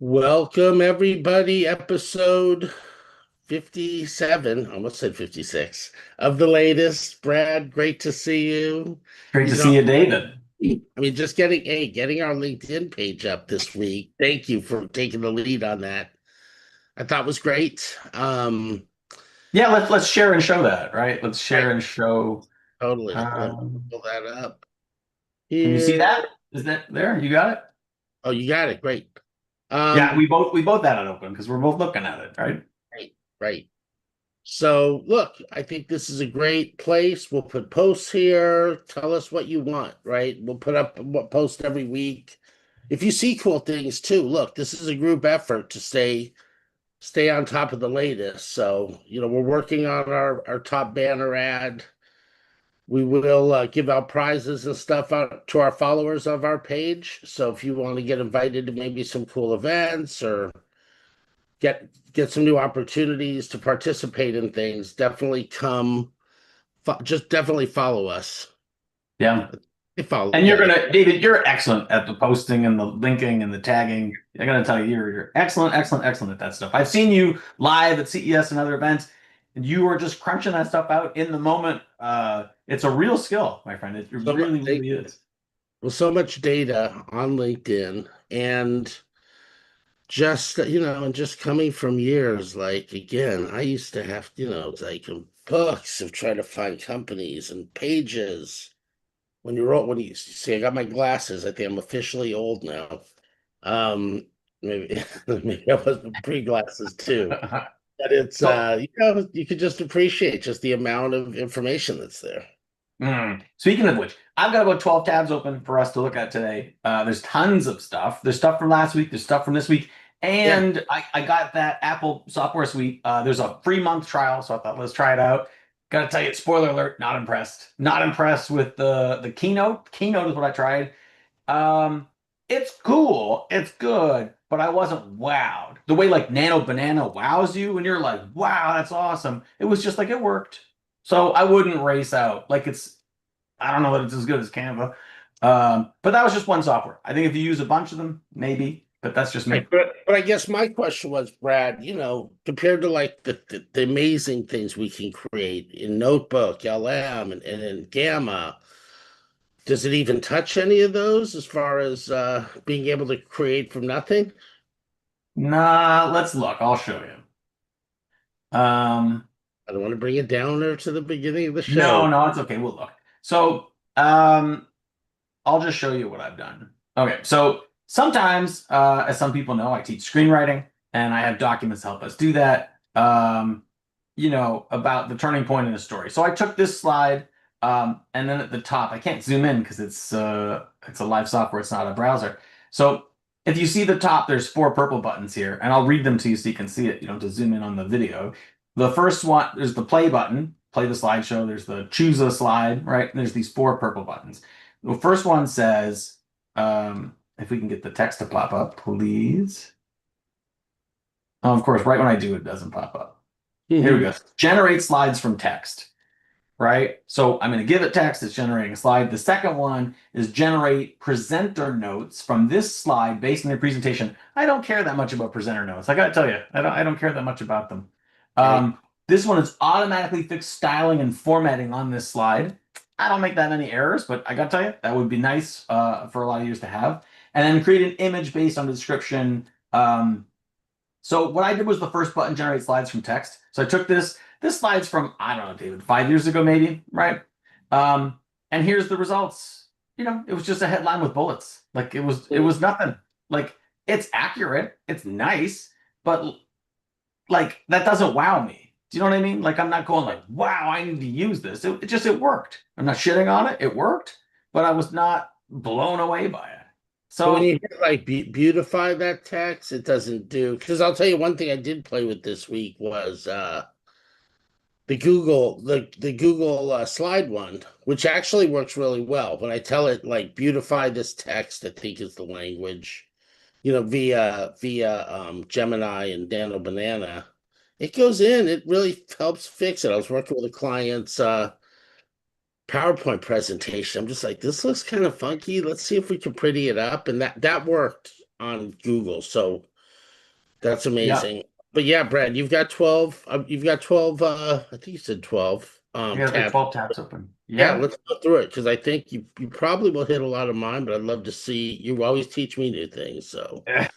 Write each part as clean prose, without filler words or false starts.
Welcome, everybody. Episode 57, almost said 56, of the latest. Brad, great to see you. Great to You see know, you, David. just getting our LinkedIn page up this week. Thank you for taking the lead on that. I thought was great. Yeah, let's share and show that, right? Let's Right, share and show. totally. Let me Um, pull that up can you see here. that? Is that there? You got it? Oh, you got it. Great. Yeah, Um, we both had it open because we're both looking at it, right? right, right. So, look, I think this is a great place. We'll put posts here. Tell us what you want, right? We'll put up what post every week. If you see cool things too, look, this is a group effort to stay on top of the latest. So, we're working on our top banner ad. We will give out prizes and stuff out to our followers of our page. So if you want to get invited to maybe some cool events or get some new opportunities to participate in things, definitely come. Just definitely follow us. Yeah. Follow, And yeah. David, you're excellent at the posting and the linking and the tagging. I gotta tell you, you're excellent, excellent, excellent at that stuff. I've seen you live at CES and other events, and you are just crunching that stuff out in the moment. It's a real skill, my friend. It So much, really, really is. well, so much data on LinkedIn, and just coming from years, like again, I used to have, it's like books of trying to find companies and pages. When you see, I got my glasses. I think I'm officially old now. Um, maybe maybe I was pre-glasses too. But it's So, you could just appreciate just the amount of information that's there. Speaking of which, I've got about 12 tabs open for us to look at today. There's tons of stuff. There's stuff from last week, there's stuff from this week. Yeah. And I got that Apple software suite. There's a free month trial, so I thought let's try it out. Gotta tell you, spoiler alert, not impressed. Not impressed with the Keynote. Keynote is what I tried. Um, it's cool, it's good, but I wasn't wowed. The way like Nano Banana wows you, and you're like, wow, that's awesome. It was just like it worked. So I wouldn't race out. I don't know that it's as good as Canva. But that was just one software. I think if you use a bunch of them, maybe, but that's just Right. me. But I guess my question was, Brad, compared to like the amazing things we can create in Notebook, LM, and in Gamma, does it even touch any of those as far as being able to create from nothing? Nah, let's look. I'll show you. Um, I don't want to bring it down there to the beginning of the no, show. no, it's okay. We'll look. So, I'll just show you what I've done. Okay, so sometimes, as some people know, I teach screenwriting and I have documents to help us do that. About the turning point in the story. So I took this slide, and then at the top, I can't zoom in because it's a live software, it's not a browser. So if you see the top, there's four purple buttons here, and I'll read them to you so you can see it. You don't have to zoom in on the video. The first one, there's the play button, play the slideshow. There's the choose a slide, right? And there's these four purple buttons. The first one says, if we can get the text to pop up, please. Oh, of course, right when I do, it doesn't pop up. Here we Mhm. go. Generate slides from text, right? So I'm going to give it text. It's generating a slide. The second one is generate presenter notes from this slide based on their presentation. I don't care that much about presenter notes. I got to tell you, I don't care that much about them. Right. This one is automatically fixed styling and formatting on this slide. I don't make that many errors, but I got to tell you, that would be nice for a lot of years to have. And then create an image based on the description. So what I did was the first button, generate slides from text. So I took this slide's from, I don't know, David, 5 years ago, maybe, right? And here's the results. It was just a headline with bullets. Like it was nothing. Like it's accurate, it's nice, but like that doesn't wow me. Do you know what I mean? Like I'm not going like, wow, I need to use this. It worked. I'm not shitting on it. It worked, but I was not blown away by it. But when So you hit like beautify that text, it doesn't do. Because I'll tell you one thing I did play with this week was the Google slide one, which actually works really well. When I tell it like beautify this text, I think is the language, via Gemini and Nano Banana, it goes in. It really helps fix it. I was working with a client's PowerPoint presentation. I'm just like, this looks kind of funky. Let's see if we can pretty it up, and that worked on Google. So That's Yeah, amazing. But yeah, Brad, you've got 12, I think you said 12 I have like tabs. 12 tabs open. Yeah, Yeah. let's go through it because I think you probably will hit a lot of mine, but I'd love to see you always teach me new things. So yeah,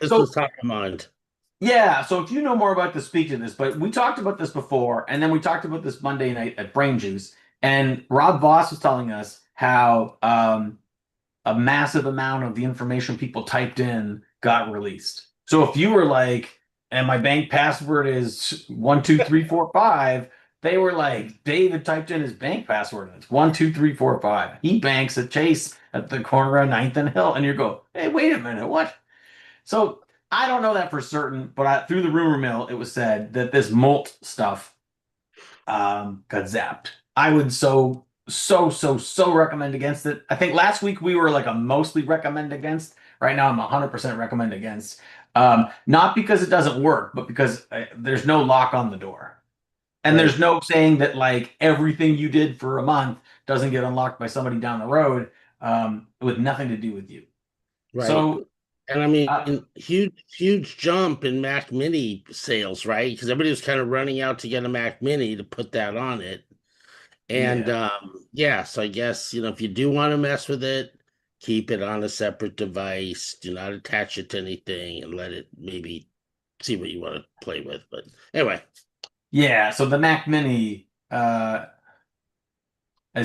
this was So top of mind. yeah, so if you know more about this, speak to this. But we talked about this before, and then we talked about this Monday night at BrainJuice, and Rob Voss was telling us how a massive amount of the information people typed in got released. So if you were like, and my bank password is 12345, they were like, David typed in his bank password and it's 12345. He banks at Chase at the corner of Ninth and Hill. And you go, hey, wait a minute, what? So I don't know that for certain, but through the rumor mill, it was said that this Molt stuff got zapped. I would so recommend against it. I think last week we were like a mostly recommend against. Right now I'm 100% recommend against. Not because it doesn't work, but because there's no lock on the door. And there's Right, no saying that like everything you did for a month doesn't get unlocked by somebody down the road with nothing to do with you. right. So, And I mean, uh, huge jump in Mac Mini sales, right? Because everybody was kind of running out to get a Mac Mini to put that on it. And yeah. yeah, so I guess, if you do want to mess with it, keep it on a separate device. Do not attach it to anything and let it maybe see what you want to play with. But anyway, Yeah, so the Mac Mini, as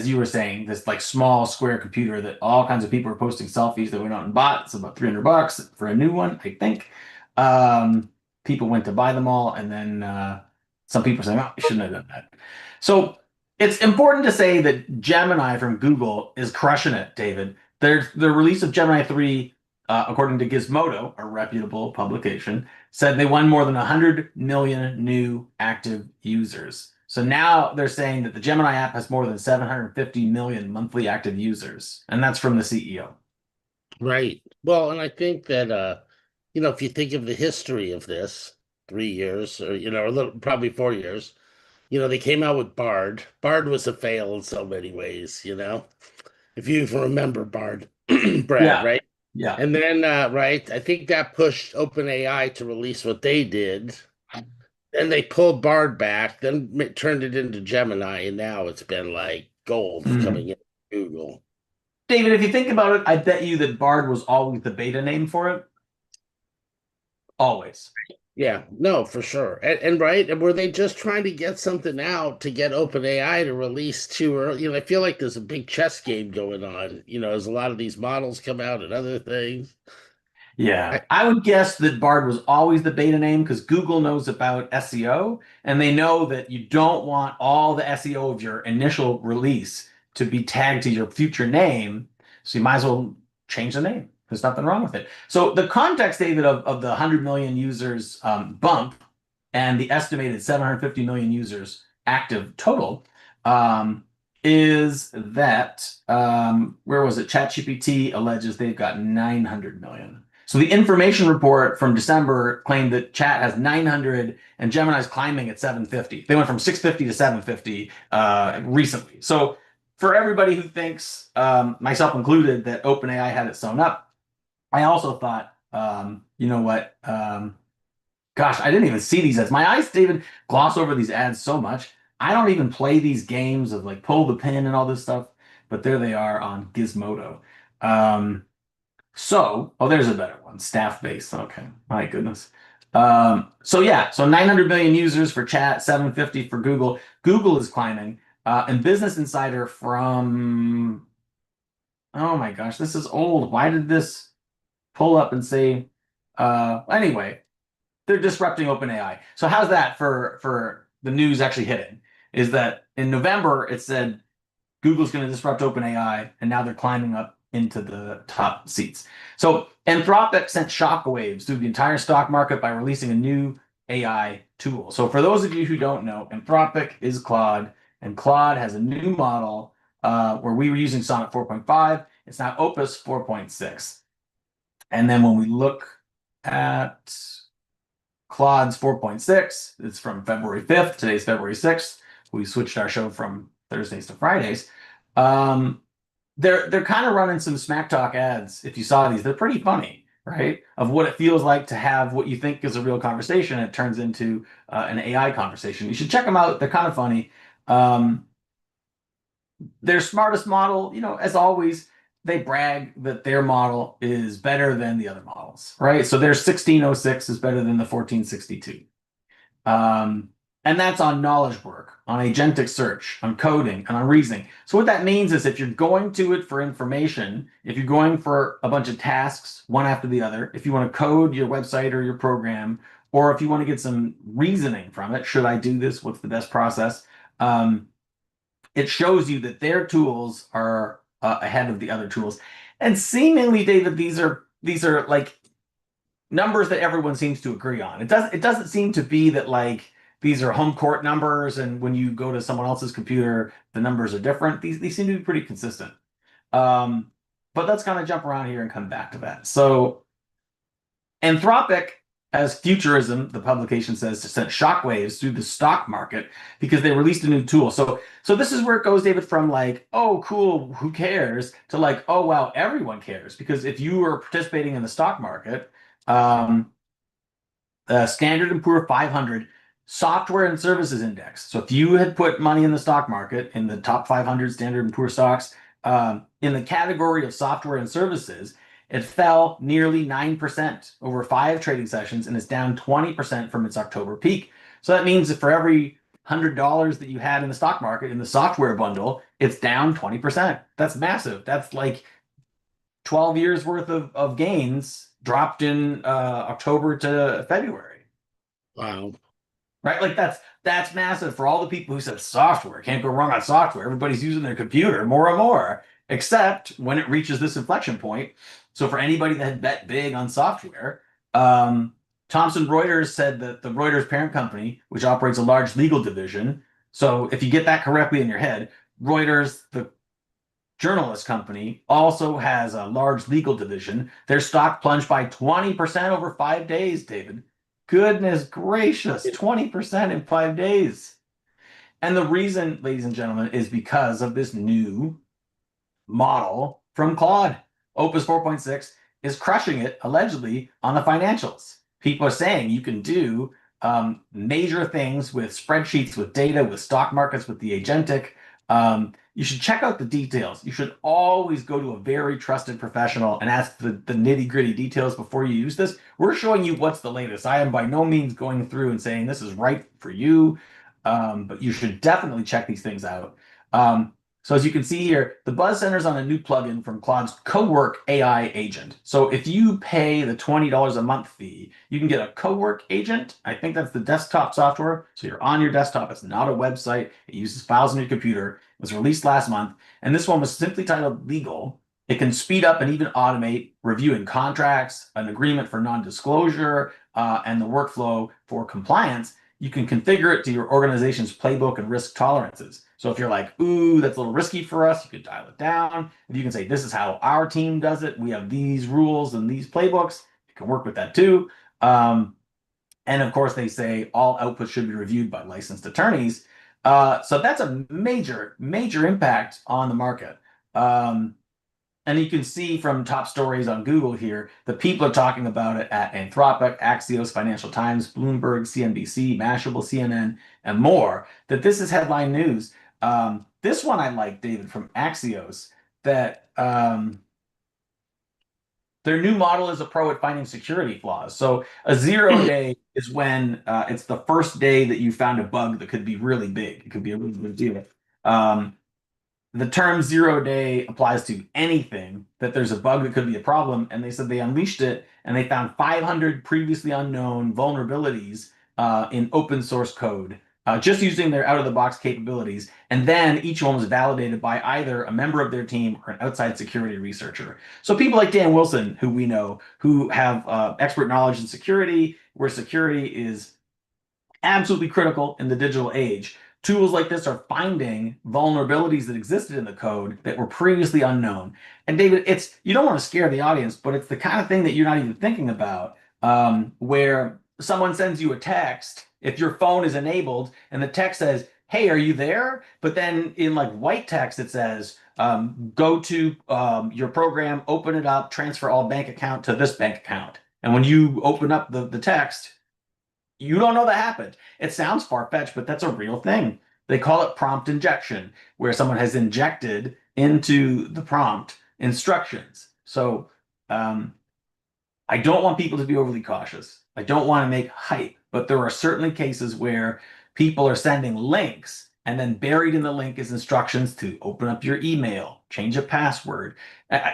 you were saying, this like small square computer that all kinds of people are posting selfies that went out and bought. It's about $300 for a new one, I think. Um, People went to buy them all, and then some people saying, "Oh, you shouldn't have done that." So it's important to say that Gemini from Google is crushing it, David. The release of Gemini 3, according to Gizmodo, a reputable publication, said they won more than 100 million new active users. So now they're saying that the Gemini app has more than 750 million monthly active users, and that's from the CEO. right. Well, and I think that if you think of the history of this, 3 years or a little probably 4 years, they came out with Bard. Bard was a fail in so many ways. If you even remember Bard, Brad, Yeah, right? yeah. And then, right, I think that pushed OpenAI to release what they did. Then they pulled Bard back, then turned it into Gemini, and now it's been like gold coming Mhm. in Google. David, if you think about it, I bet you that Bard was always the beta name for it. Always. Yeah, no, for sure. And right, and were they just trying to get something out to get OpenAI to release too early? I feel like there's a big chess game going on, as a lot of these models come out and other things. Yeah, I, I would guess that Bard was always the beta name because Google knows about SEO and they know that you don't want all the SEO of your initial release to be tagged to your future name. So you might as well change the name. There's nothing wrong with it. So the context, David, of the 100 million users bump and the estimated 750 million users active total um, is that where was it? ChatGPT alleges they've got 900 million. So the information report from December claimed that Chat has 900 and Gemini's climbing at 750. They went from 650 to 750 recently. So for everybody who thinks, myself included, that OpenAI had it sewn up, I also thought, you know what? Gosh, I didn't even see these ads. My eyes, David, gloss over these ads so much. I don't even play these games of like pull the pin and all this stuff, but there they are on Gizmodo. Um, oh, there's a better one. Staff base. Okay. My goodness. So yeah, so 900 million users for chat, 750 for Google. Google is climbing. And Business Insider from, oh my gosh, this is old. Why did this pull up and say, anyway, they're disrupting OpenAI. So how's that for the news actually hitting? Is that in November it said Google's going to disrupt OpenAI, and now they're climbing up into the top seats. So Anthropic sent shockwaves through the entire stock market by releasing a new AI tool. So for those of you who don't know, Anthropic is Claude, and Claude has a new model where we were using Sonnet 4.5. It's now Opus 4.6. And then when we look at Claude's 4.6, it's from February 5th. Today's February 6th. We switched our show from Thursdays to Fridays. They're kind of running some smack talk ads. If you saw these, they're pretty funny. right? Of what it feels like to have what you think is a real conversation, and it turns into an AI conversation. You should check them out. They're kind of funny. Um, their smartest model, as always, they brag that their model is better than the other models, right? So their 1606 is better than the 1462. Um, and that's on knowledge work, on agentic search, on coding, and on reasoning. So what that means is if you're going to it for information, if you're going for a bunch of tasks, one after the other, if you want to code your website or your program, or if you want to get some reasoning from it, should I do this? What's the best process? Um, it shows you that their tools are ahead of the other tools. And seemingly, David, these are like numbers that everyone seems to agree on. It doesn't seem to be that like these are home court numbers, and when you go to someone else's computer, the numbers are different. These seem to be pretty consistent. Um, but let's kind of jump around here and come back to that. So Anthropic, as futurism, the publication says, sent shockwaves through the stock market because they released a new tool. So this is where it goes, David, from like, oh, cool, who cares, to like, oh, wow, everyone cares. Because if you are participating in the stock market, um, Standard and Poor 500 software and services index. So if you had put money in the stock market in the top 500 Standard and Poor stocks, in the category of software and services, it fell nearly 9% over 5 trading sessions and is down 20% from its October peak. So that means that for every $100 that you had in the stock market in the software bundle, it's down 20%. That's massive. That's like 12 years worth of gains dropped in October to February. Wow. Right? Like that's massive for all the people who said software can't go wrong on software. Everybody's using their computer more and more, except when it reaches this inflection point. So for anybody that had bet big on software, Thomson Reuters said that the Reuters parent company, which operates a large legal division, so if you get that correctly in your head, Reuters, the journalist company, also has a large legal division. Their stock plunged by 20% over 5 days, David. Goodness gracious, 20% in 5 days. And the reason, ladies and gentlemen, is because of this new model from Claude. Opus 4.6 is crushing it, allegedly, on the financials. People are saying you can do major things with spreadsheets, with data, with stock markets, with the agentic. You should check out the details. You should always go to a very trusted professional and ask the nitty-gritty details before you use this. We're showing you what's the latest. I am by no means going through and saying this is right for you, but you should definitely check these things out. So as you can see here, the buzz centers on a new plugin from Claude's Cowork AI agent. So if you pay the $20 a month fee, you can get a Cowork agent. I think that's the desktop software. So you're on your desktop. It's not a website. It uses files on your computer. It was released last month. And this one was simply titled Legal. It can speed up and even automate reviewing contracts, an agreement for non-disclosure, and the workflow for compliance. You can configure it to your organization's playbook and risk tolerances. So if you're like, ooh, that's a little risky for us, you can dial it down. If you can say, this is how our team does it. We have these rules and these playbooks. You can work with that too. And of course, they say all outputs should be reviewed by licensed attorneys. So that's a major, major impact on the market. And you can see from top stories on Google here, the people are talking about it at Anthropic, Axios, Financial Times, Bloomberg, CNBC, Mashable, CNN, and more, that this is headline news. This one I like, David, from Axios, that their new model is a pro at finding security flaws. So a 0 day is when it's the first day that you found a bug that could be really big. It could be a really big deal. The term 0 day applies to anything that there's a bug that could be a problem. And they said they unleashed it and they found 500 previously unknown vulnerabilities in open source code, just using their out-of-the-box capabilities. And then each one was validated by either a member of their team or an outside security researcher. So people like Dan Wilson, who we know, who have expert knowledge in security, where security is absolutely critical in the digital age. Tools like this are finding vulnerabilities that existed in the code that were previously unknown. And David, you don't want to scare the audience, but it's the kind of thing that you're not even thinking about, where someone sends you a text, if your phone is enabled, and the text says, hey, are you there? But then in like white text, it says, Go to your program, open it up, transfer all bank account to this bank account. And when you open up the text, you don't know that happened. It sounds far-fetched, but that's a real thing. They call it prompt injection, where someone has injected into the prompt instructions. So I don't want people to be overly cautious. I don't want to make hype, but there are certainly cases where people are sending links and then buried in the link is instructions to open up your email, change a password.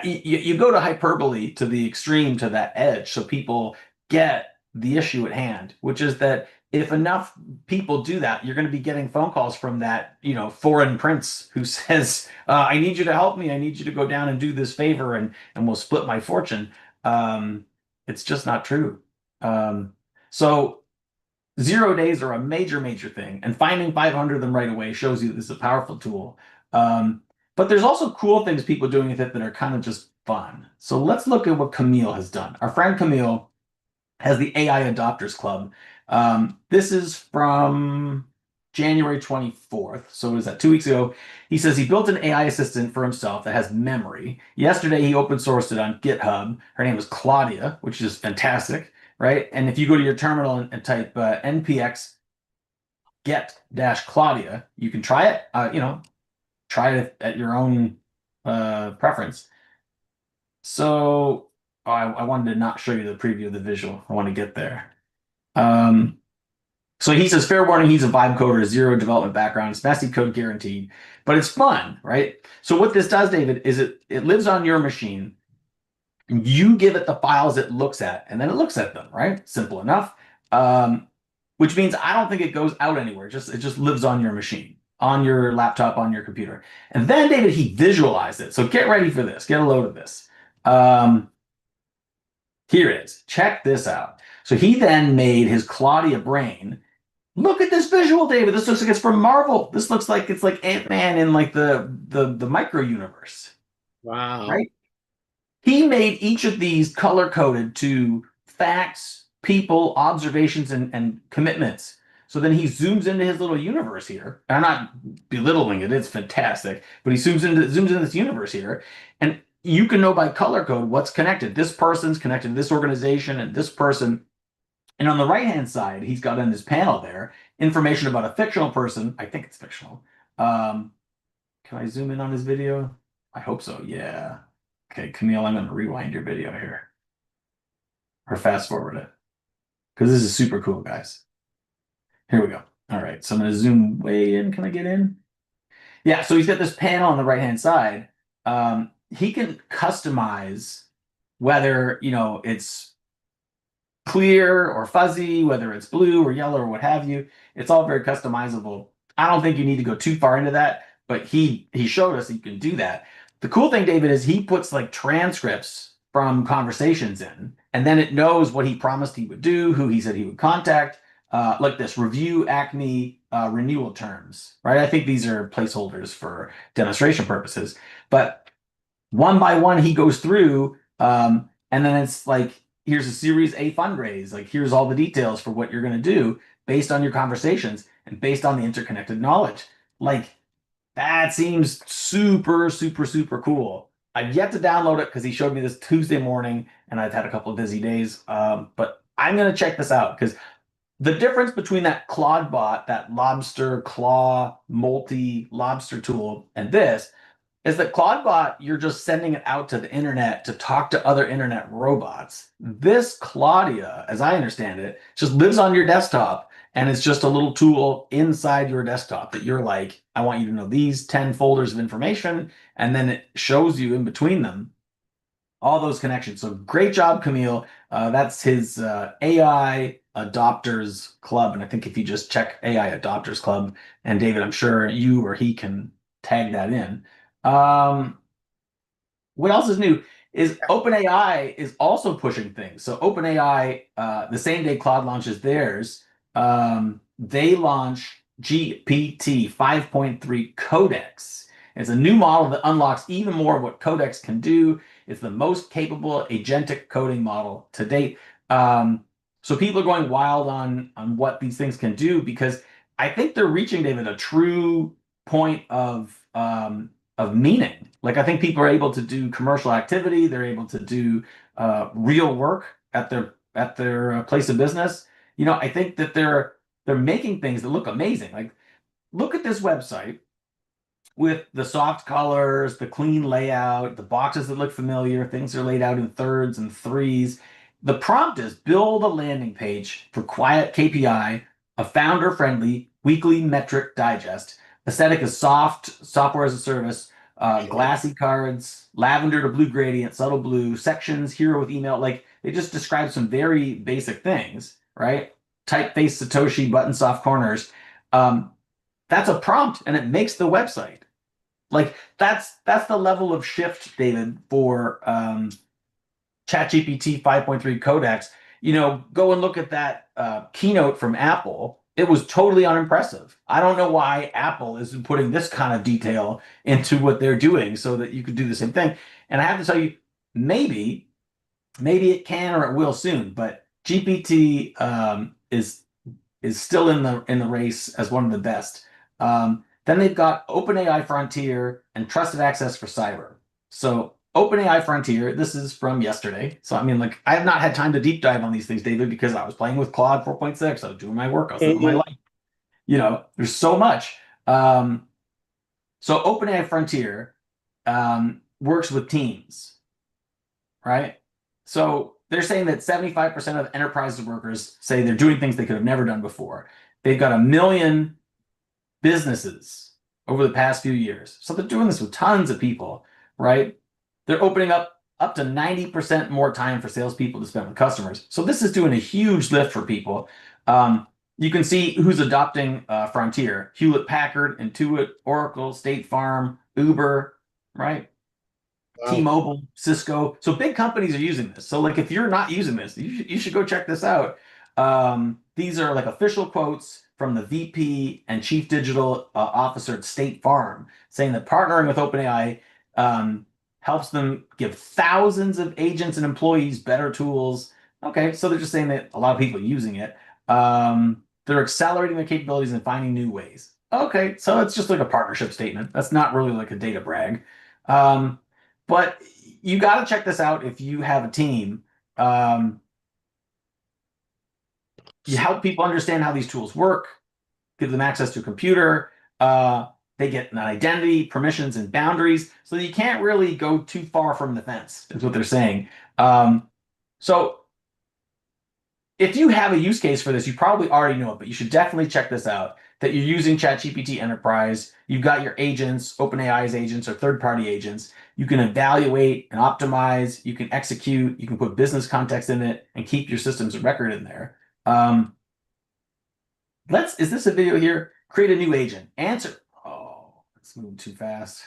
You go to hyperbole to the extreme, to that edge, so people get the issue at hand, which is that if enough people do that, you're going to be getting phone calls from that, foreign prince who says, "I need you to help me. I need you to go down and do this favor, and we'll split my fortune." It's just not true. So 0 days are a major, major thing, and finding 500 of them right away shows you this is a powerful tool. But there's also cool things people doing with it that are kind of just fun. So let's look at what Camille has done. Our friend Camille has the AI Adopters Club. This is from January 24th. So what is that, 2 weeks ago? He says he built an AI assistant for himself that has memory. Yesterday, he open sourced it on GitHub. Her name is Claudia, which is fantastic, right? And if you go to your terminal and type npx get-claudia, you can try it. Try it at your own preference. So I wanted to not show you the preview of the visual. I want to get there. So he says, fair warning, he's a vibe coder, zero development background. It's messy code guaranteed, but it's fun, right? So what this does, David, is it lives on your machine. You give it the files it looks at, and then it looks at them, right? Simple enough. Which means I don't think it goes out anywhere. It just lives on your machine, on your laptop, on your computer. And then, David, he visualized it. So get ready for this. Get a load of this. Here it is. Check this out. So he then made his Claudia brain. Look at this visual, David. This looks like it's from Marvel. This looks like it's like Ant-Man in like the micro universe. Wow. Right? He made each of these color-coded to facts, people, observations, and commitments. So then he zooms into his little universe here. I'm not belittling it, it's fantastic. But he zooms into this universe here, and you can know by color code what's connected. This person's connected to this organization and this person. And on the right-hand side, he's got in his panel there information about a fictional person. I think it's fictional. Can I zoom in on his video? I hope so. Yeah. Okay, Camille, I'm going to rewind your video here. Or fast forward it. Because this is super cool, guys. Here we go. All right, so I'm going to zoom way in. Can I get in? Yeah, so he's got this panel on the right-hand side. He can customize whether, it's clear or fuzzy, whether it's blue or yellow or what have you. It's all very customizable. I don't think you need to go too far into that, but he showed us you can do that. The cool thing, David, is he puts like transcripts from conversations in, and then it knows what he promised he would do, who he said he would contact, like this, review Acme renewal terms, right? I think these are placeholders for demonstration purposes, but one by one he goes through, and then it's like, here's a Series A fundraise. Like, here's all the details for what you're going to do based on your conversations and based on the interconnected knowledge. Like, that seems super, super, super cool. I've yet to download it because he showed me this Tuesday morning and I've had a couple of busy days. But I'm going to check this out because the difference between that Claude bot, that lobster claw multi-lobster tool, and this is that Claudebot, you're just sending it out to the internet to talk to other internet robots. This Claudia, as I understand it, just lives on your desktop, and it's just a little tool inside your desktop that you're like, I want you to know these 10 folders of information, and then it shows you in between them all those connections. So great job, Camille. That's his AI Adopters Club, and I think if you just check AI Adopters Club, and David, I'm sure you or he can tag that in. What else is new is OpenAI is also pushing things. So OpenAI, the same day Claude launches theirs, they launch GPT 5.3 Codex. It's a new model that unlocks even more of what Codex can do. It's the most capable agentic coding model to date. So people are going wild on what these things can do because I think they're reaching, David, a true point of of meaning. Like I think people are able to do commercial activity, they're able to do real work at their place of business. I think that they're making things that look amazing. Like look at this website with the soft colors, the clean layout, the boxes that look familiar, things are laid out in thirds and threes. The prompt is build a landing page for quiet KPI, a founder-friendly weekly metric digest. Aesthetic is soft, software as a service, glassy cards, lavender to blue gradient, subtle blue, sections, hero with email. Like they just describe some very basic things, right? Typeface Satoshi, button soft corners. That's a prompt and it makes the website. Like that's the level of shift, David, for ChatGPT 5.3 Codex. Go and look at that keynote from Apple. It was totally unimpressive. I don't know why Apple isn't putting this kind of detail into what they're doing so that you could do the same thing. And I have to tell you, maybe it can or it will soon, but GPT is still in the race as one of the best. Then they've got OpenAI Frontier and Trusted Access for Cyber. So OpenAI Frontier, this is from yesterday. So I mean, like I have not had time to deep dive on these things, David, because I was playing with Claude 4.6. I was doing my work. I was living my life. There's so much. So OpenAI Frontier works with teams, right? So they're saying that 75% of enterprise workers say they're doing things they could have never done before. They've got 1 million businesses over the past few years. So they're doing this with tons of people, right? They're opening up to 90% more time for salespeople to spend with customers. So this is doing a huge lift for people. You can see who's adopting Frontier: Hewlett Packard, Intuit, Oracle, State Farm, Uber, right? Wow. T-Mobile, Cisco. So big companies are using this. So like if you're not using this, you should go check this out. These are like official quotes from the VP and Chief Digital Officer at State Farm, saying that partnering with OpenAI helps them give thousands of agents and employees better tools. Okay, so they're just saying that a lot of people are using it. They're accelerating their capabilities and finding new ways. Okay, so it's just like a partnership statement. That's not really like a data brag. But you got to check this out if you have a team. You help people understand how these tools work, give them access to a computer. They get an identity, permissions, and boundaries. So you can't really go too far from the fence, is what they're saying. So if you have a use case for this, you probably already know it, but you should definitely check this out. That you're using ChatGPT Enterprise, you've got your agents, OpenAI's agents or third-party agents. You can evaluate and optimize, you can execute, you can put business context in it, and keep your systems of record in there. Is this a video here? Create a new agent. Answer. Oh, it's moving too fast.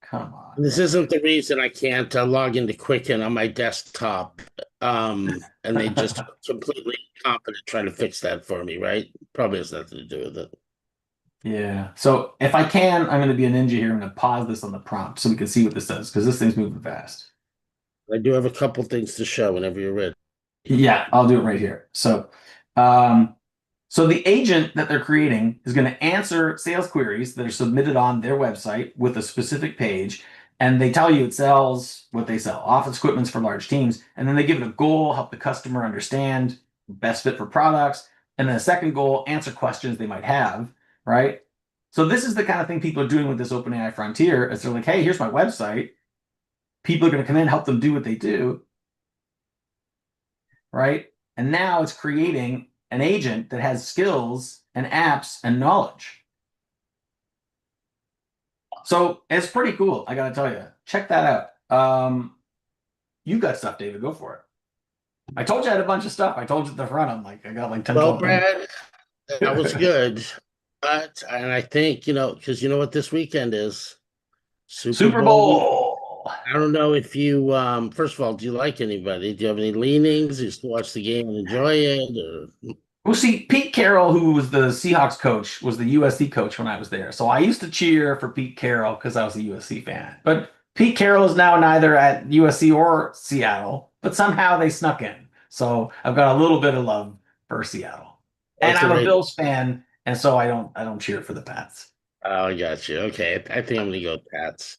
Come on. This isn't the reason I can't log into Quicken on my desktop. And they just completely incompetent trying to fix that for me, right? Probably has nothing to do with it. Yeah. So if I can, I'm going to be a ninja here. I'm going to pause this on the prompt so we can see what this does, because this thing's moving fast. I do have a couple things to show whenever you're ready. Yeah, I'll do it right here. So, so the agent that they're creating is going to answer sales queries that are submitted on their website with a specific page. And they tell you it sells what they sell, office equipments for large teams. And then they give it a goal, help the customer understand best fit for products. And then a second goal, answer questions they might have, right? So this is the kind of thing people are doing with this OpenAI Frontier. Is they're like, hey, here's my website. People are going to come in, help them do what they do, right? And now it's creating an agent that has skills and apps and knowledge. So it's pretty cool. I got to tell you, check that out. You got stuff, David, go for it. I told you I had a bunch of stuff. I told you at the front, I got like 10, Well, 12 Brad, that was good. And I think, because you know what this weekend is? Super Bowl. I don't know if you, first of all, do you like anybody? Do you have any leanings? Do you still watch the game and enjoy it? Or... Well, see, Pete Carroll, who was the Seahawks coach, was the USC coach when I was there. So I used to cheer for Pete Carroll because I was a USC fan. But Pete Carroll is now neither at USC or Seattle, but somehow they snuck in. So I've got a little bit of love for Seattle. And I'm a Bills fan, and so I don't cheer for the Pats. Oh, I got you. Okay. I think I'm going to go with Pats.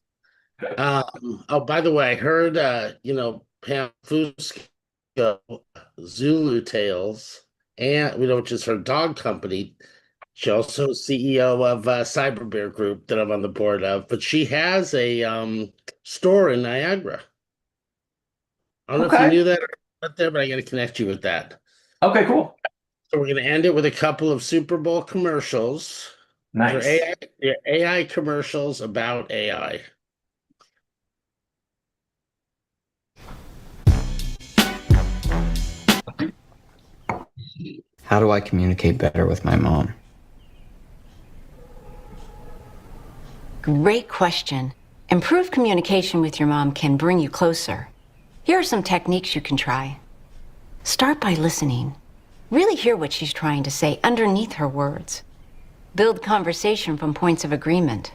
Oh, by the way, I heard, Pam Fusco, Zulu Tales, and which is her dog company. She also is CEO of Cyber Bear Group that I'm on the board of, but she has a store in Niagara. I don't know if you Okay. knew that or not there, but I got to connect you with that. Okay, cool. So we're going to end it with a couple of Super Bowl commercials. Nice. They're AI commercials about AI. How do I communicate better with my mom? Great question. Improved communication with your mom can bring you closer. Here are some techniques you can try. Start by listening. Really hear what she's trying to say underneath her words. Build conversation from points of agreement.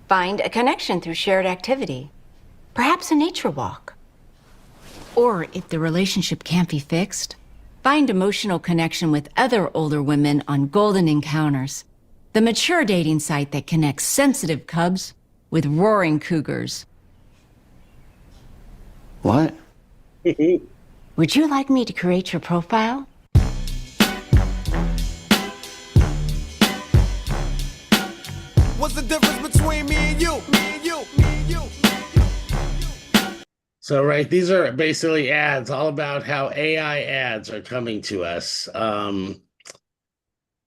Find a connection through shared activity, perhaps a nature walk. Or if the relationship can't be fixed, find emotional connection with other older women on Golden Encounters, the mature dating site that connects sensitive cubs with roaring cougars. What? Would you like me to create your profile? What's the difference between me and you? Me and you, me and you, me and you. So, right, these are basically ads all about how AI ads are coming to us.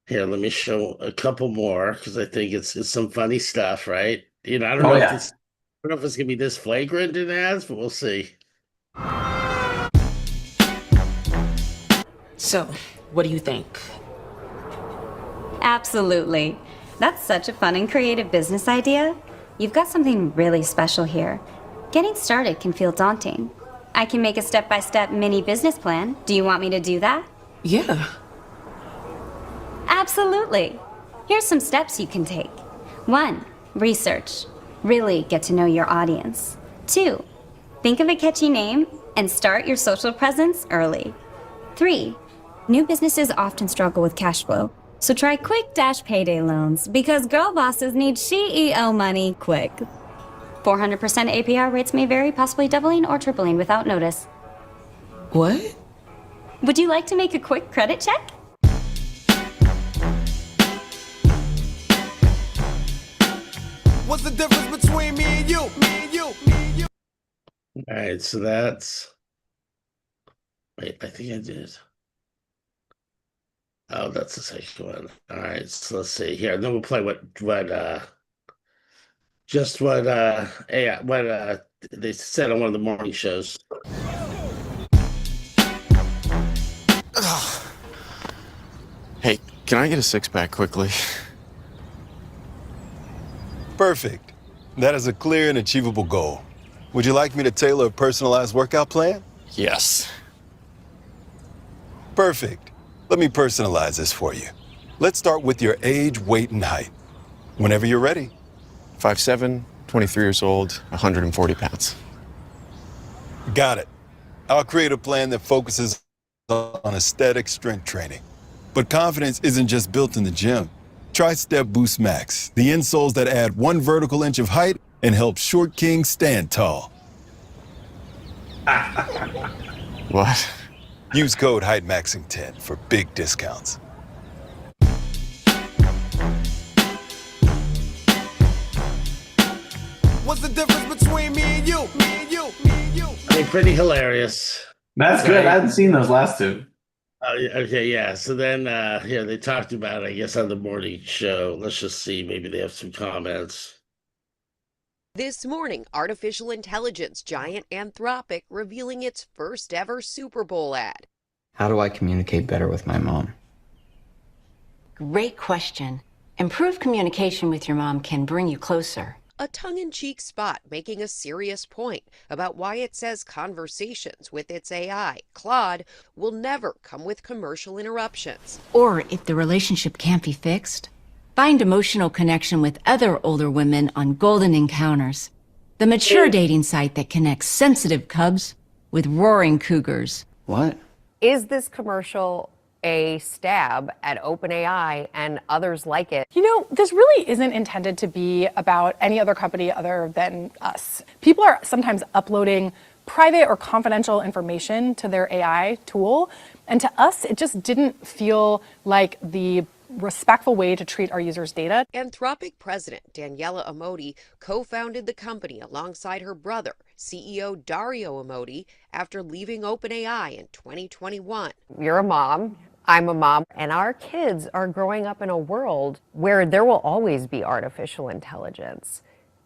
Here, let me show a couple more because I think it's some funny stuff, right? I don't Oh know if yeah. this, I don't know if it's gonna be this flagrant in ads, but we'll see. So, what do you think? Absolutely. That's such a fun and creative business idea. You've got something really special here. Getting started can feel daunting. I can make a step-by-step mini business plan. Do you want me to do that? Yeah. Absolutely. Here's some steps you can take. 1. Research. Really get to know your audience. 2. Think of a catchy name and start your social presence early. 3. New businesses often struggle with cash flow, so try quick dash payday loans because girl bosses need CEO money quick. 400% APR rates may vary, possibly doubling or tripling without notice. What? Would you like to make a quick credit check? What's the difference between me and you? Me and you, me and you. All right, so that's. Wait, I think I did. Oh, that's the second one. All right, so let's see here. Then we'll play just what AI what they said on one of the morning shows. Hey, can I get a six-pack quickly? Perfect. That is a clear and achievable goal. Would you like me to tailor a personalized workout plan? Yes. Perfect. Let me personalize this for you. Let's start with your age, weight, and height. Whenever you're ready. 5'7", 23 years old, 140 pounds. Got it. I'll create a plan that focuses on aesthetic strength training. But confidence isn't just built in the gym. Try Step Boost Max, the insoles that add 1 vertical inch of height and help short kings stand tall. What? Use code HeightMaxing10 for big discounts. What's the difference between me and you? Me and you, me and you. I mean, pretty hilarious. That's good. I hadn't seen those last two. Okay, yeah. So then, here they talked about, I guess, on the morning show. Let's just see. Maybe they have some comments. This morning, artificial intelligence giant Anthropic revealing its first ever Super Bowl ad. How do I communicate better with my mom? Great question. Improved communication with your mom can bring you closer. A tongue-in-cheek spot making a serious point about why it says conversations with its AI, Claude, will never come with commercial interruptions. Or if the relationship can't be fixed, find emotional connection with other older women on Golden Encounters, the mature dating site that connects sensitive cubs with roaring cougars. What? Is this commercial a stab at OpenAI and others like it. You know, this really isn't intended to be about any other company other than us. People are sometimes uploading private or confidential information to their AI tool, and to us, it just didn't feel like the respectful way to treat our users' data. Anthropic president Daniela Amoti co-founded the company alongside her brother, CEO Dario Amoti, after leaving OpenAI in 2021. You're a mom. I'm a mom, and our kids are growing up in a world where there will always be artificial intelligence.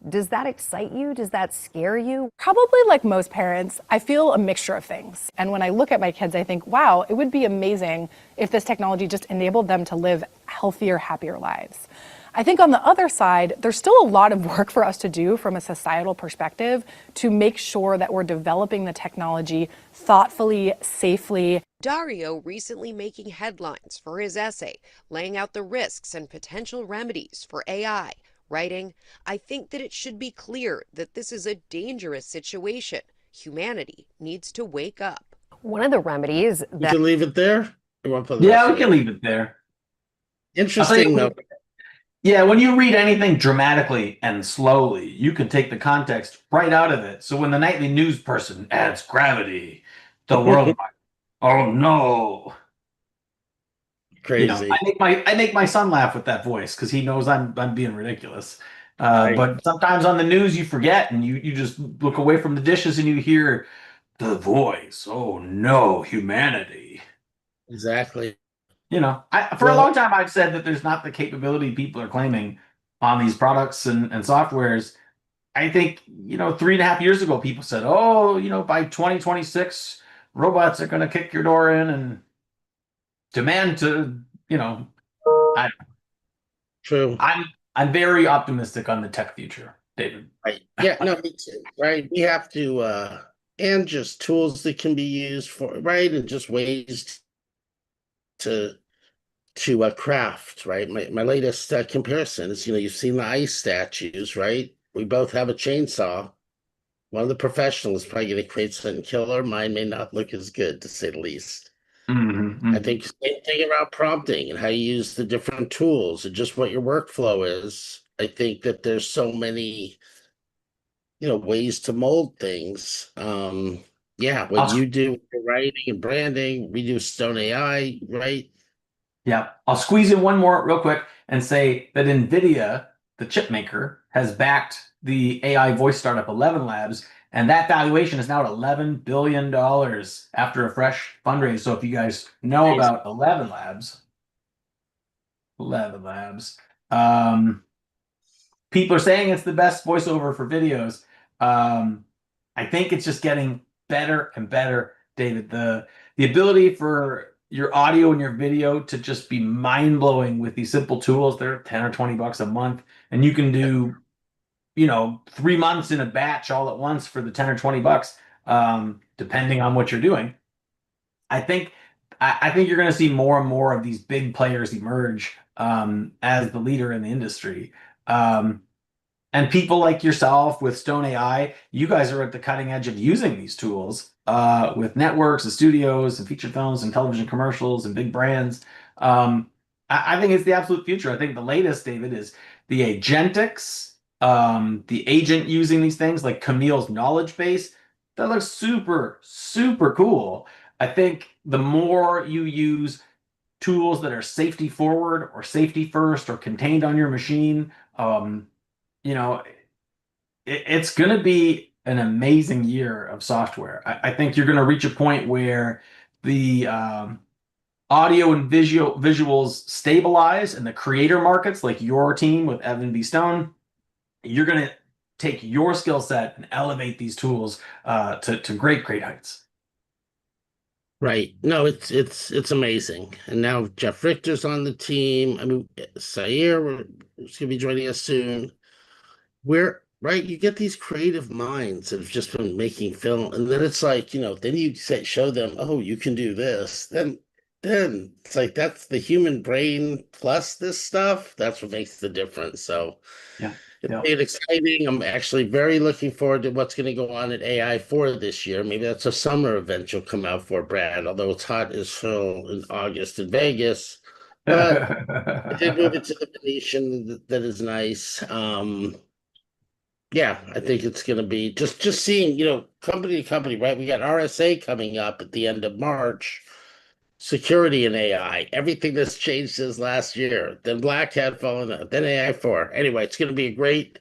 Does that excite you? Does that scare you? Probably like most parents, I feel a mixture of things. And when I look at my kids, I think, wow, it would be amazing if this technology just enabled them to live healthier, happier lives. I think on the other side, there's still a lot of work for us to do from a societal perspective to make sure that we're developing the technology thoughtfully, safely. Dario recently making headlines for his essay, laying out the risks and potential remedies for AI, writing, "I think that it should be clear that this is a dangerous situation. Humanity needs to wake up." One of the remedies We can leave it there? Yeah, we can leave it there. Interesting, though. Yeah, when you read anything dramatically and slowly, you can take the context right out of it. So when the nightly news person adds gravity, the world might, oh no. Crazy. You know, I make my son laugh with that voice because he knows I'm being ridiculous. Right. But sometimes on the news you forget and you just look away from the dishes and you hear the voice. Oh no, humanity. Exactly. You know, for a long time I've said that there's not the capability people are claiming on these products and softwares. I think, 3.5 years ago people said, oh, by 2026 robots are going to kick your door in and demand to, True. I'm very optimistic on the tech future, David. Right. Yeah, no, me too. Right. We have to and just tools that can be used for right and just ways to craft, right? My latest comparison is, you've seen the ice statues, right? We both have a chainsaw. One of the professionals is probably going to create something killer. Mine may not look as good, to say the least. I think same thing around prompting and how you use the different tools and just what your workflow is. I think that there's so many, ways to mold things. Yeah, what you do with writing and branding, we do Stone AI, right? Yeah, I'll squeeze in one more real quick and say that Nvidia, the chip maker, has backed the AI voice startup ElevenLabs, and that valuation is now at $11 billion after a fresh fundraise. So if you guys know about ElevenLabs, people are saying it's the best voiceover for videos. I think it's just getting better and better, David. The ability for your audio and your video to just be mind-blowing with these simple tools. They're 10 or 20 bucks a month, and you can do 3 months in a batch all at once for the 10 or 20 bucks, depending on what you're doing. I think you're going to see more and more of these big players emerge as the leader in the industry. And people like yourself with Stone AI, you guys are at the cutting edge of using these tools with networks and studios and feature films and television commercials and big brands. I think it's the absolute future. I think the latest, David, is the agentics, the agent using these things like Camille's knowledge base. That looks super, super cool. I think the more you use tools that are safety forward or safety first or contained on your machine, it's going to be an amazing year of software. I think you're going to reach a point where the audio and visuals stabilize and the creator markets, like your team with Evan B. Stone, you're going to take your skill set and elevate these tools to great, great heights. Right. No, it's amazing. And now Jeff Richter's on the team. I mean, Sayer is going to be joining us soon. Right, you get these creative minds that have just been making film, and then it's like, then you show them, oh, you can do this. Then it's like that's the human brain plus this stuff. That's what makes the difference. So, yeah, It's been exciting. I'm actually very looking forward to what's going to go on at AI 4 this year. Maybe that's a summer event you'll come out for, Brad, although it's hot as hell in August in Vegas. But I did move it to the Venetian. That is nice. Yeah, I think it's going to be just seeing, company to company, right? We got RSA coming up at the end of March. Security and AI, everything that's changed since last year. Then Black Hat following up, then AI 4. Anyway, it's going to be a great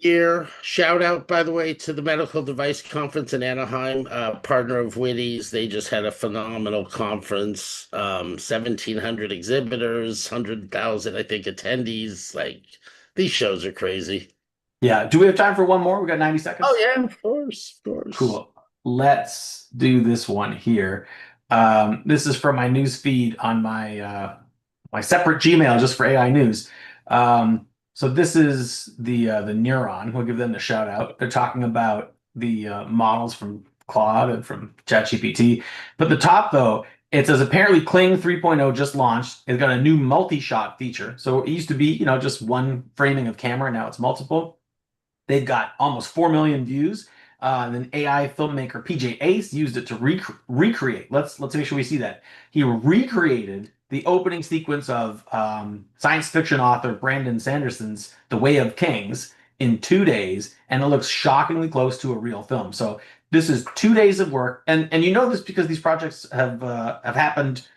year. Shout out, by the way, to the Medical Device Conference in Anaheim, partner of Witty's. They just had a phenomenal conference. 1,700 exhibitors, 100,000, I think, attendees. Like, these shows are crazy. Yeah. Do we have time for one more? We got 90 seconds. Oh, yeah, of course. Cool. Let's do this one here. This is from my news feed on my my separate Gmail just for AI news. So this is the Neuron. We'll give them a shout out. They're talking about the models from Claude and from ChatGPT. But the top, though, it says apparently Kling 3.0 just launched. It's got a new multi-shot feature. So it used to be, just one framing of camera. Now it's multiple. They've got almost 4 million views. And then AI filmmaker PJ Ace used it to recreate. Let's make sure we see that. He recreated the opening sequence of science fiction author Brandon Sanderson's The Way of Kings in 2 days, and it looks shockingly close to a real film. So this is 2 days of work, and you know this because these projects have happened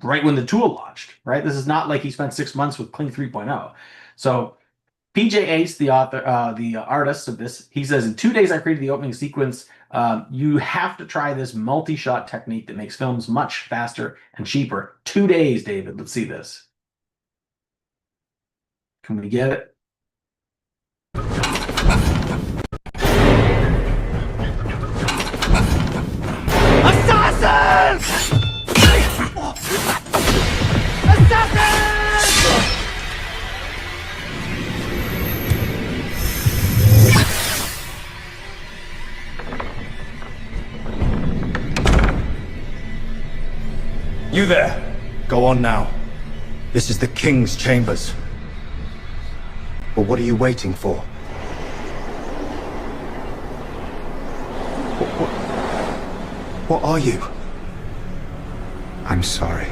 right when the tool launched. Right, this is not like he spent 6 months with Kling 3.0. So PJ Ace, the author, the artist of this, he says, in 2 days I created the opening sequence. You have to try this multi-shot technique that makes films much faster and cheaper. 2 days, David. Let's see this. Can we get it? Assassins! Assassins! You there! Go on now. This is the King's chambers. But what are you waiting for? What are you? I'm sorry.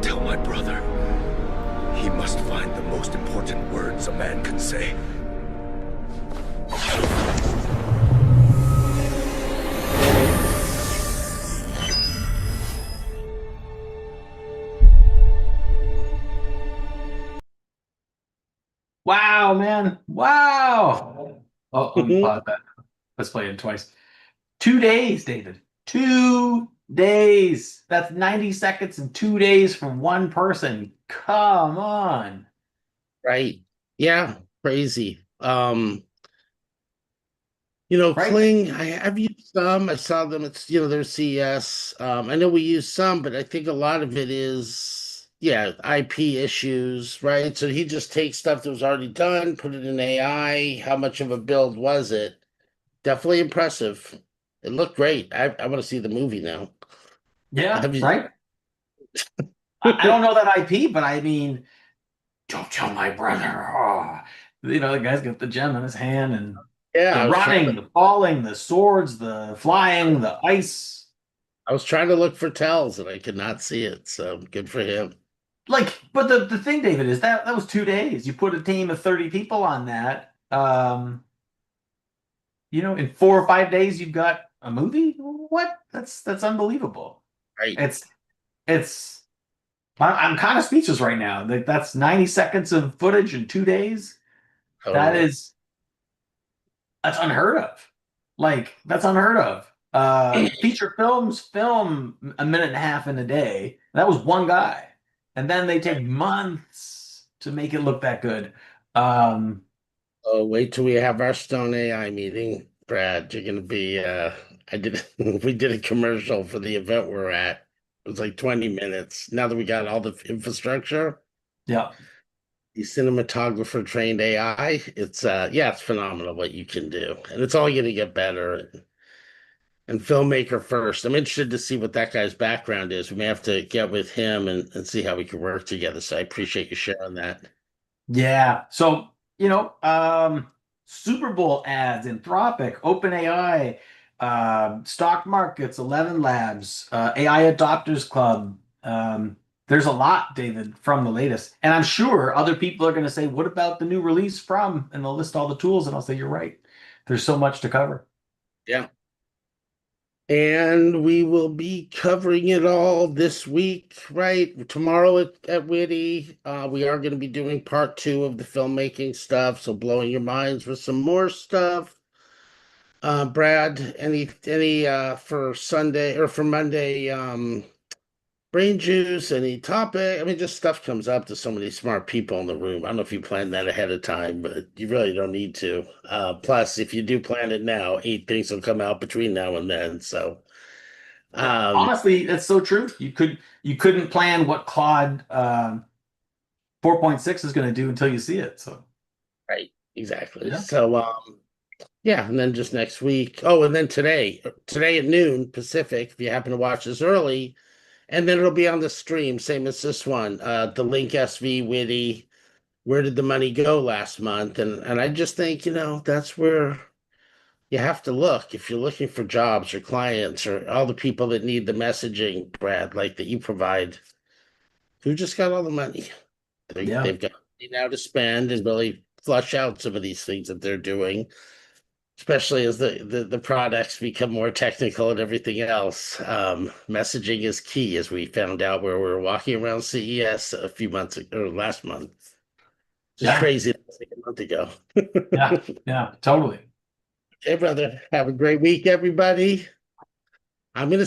Tell my brother. He must find the most important words a man can say. Wow, man. Wow. Oh, let me pause that. Let's play it twice. 2 days, David. 2 days. That's 90 seconds in 2 days from one person. Come on. Right. Yeah. Crazy. Right. Kling, I've used some. I saw them at, their CES. I know we use some, but I think a lot of it is, IP issues, right? So he just takes stuff that was already done, put it in AI. How much of a build was it? Definitely impressive. It looked great. I want to see the movie now. Yeah, right? I don't know that IP, but I mean, don't tell my brother. Oh. The guy's got the gem in his hand, and the running, the falling, the swords, the flying, the ice. I was trying to look for tells, and I could not see it, so good for him. But the thing, David, is that was 2 days. You put a team of 30 people on that. In 4 or 5 days, you've got a movie. What? That's unbelievable. Right. I'm kind of speechless right now. That's 90 seconds of footage in 2 days. Totally. That's unheard of. That's unheard of. Feature films film a minute and a half in a day. That was one guy. and then they take months to make it look that good. Oh, wait till we have our Stone AI meeting, Brad. You're gonna be we did a commercial for the event we're at. It was like 20 minutes. Now that we got all the infrastructure, Yeah. the cinematographer trained AI, it's phenomenal what you can do. And it's only gonna get better. And filmmaker first. I'm interested to see what that guy's background is. We may have to get with him and see how we can work together. So I appreciate you sharing that. Yeah. So, Super Bowl ads, Anthropic, OpenAI, stock markets, ElevenLabs, AI Adopters Club. There's a lot, David, from the latest. And I'm sure other people are going to say, what about the new release from? And they'll list all the tools, and I'll say, you're right. There's so much to cover. Yeah. And we will be covering it all this week, right? Tomorrow at Witty. We are going to be doing part 2 of the filmmaking stuff. So blowing your minds with some more stuff. Brad, any for Sunday or for Monday, BrainJuice, any topic? I mean, just stuff comes up to so many smart people in the room. I don't know if you planned that ahead of time, but you really don't need to. Plus, if you do plan it now, 8 things will come out between now and then. So, honestly, that's so true. You couldn't plan what Claude 4.6 is going to do until you see it. So, right, exactly. Yeah. So, yeah, and then just next week. Oh, and then today at noon Pacific, if you happen to watch this early. And then it'll be on the stream, same as this one. The Link SV Witty, where did the money go last month? And I just think, that's where you have to look if you're looking for jobs or clients or all the people that need the messaging, Brad, like that you provide. Who just got all the money? Yeah. They've got money now to spend and really flush out some of these things that they're doing, especially as the products become more technical and everything else. Messaging is key, as we found out where we were walking around CES a few months ago, or last month. Just crazy, like a month ago. Yeah, totally. Okay, brother. Have a great week, everybody. I'm gonna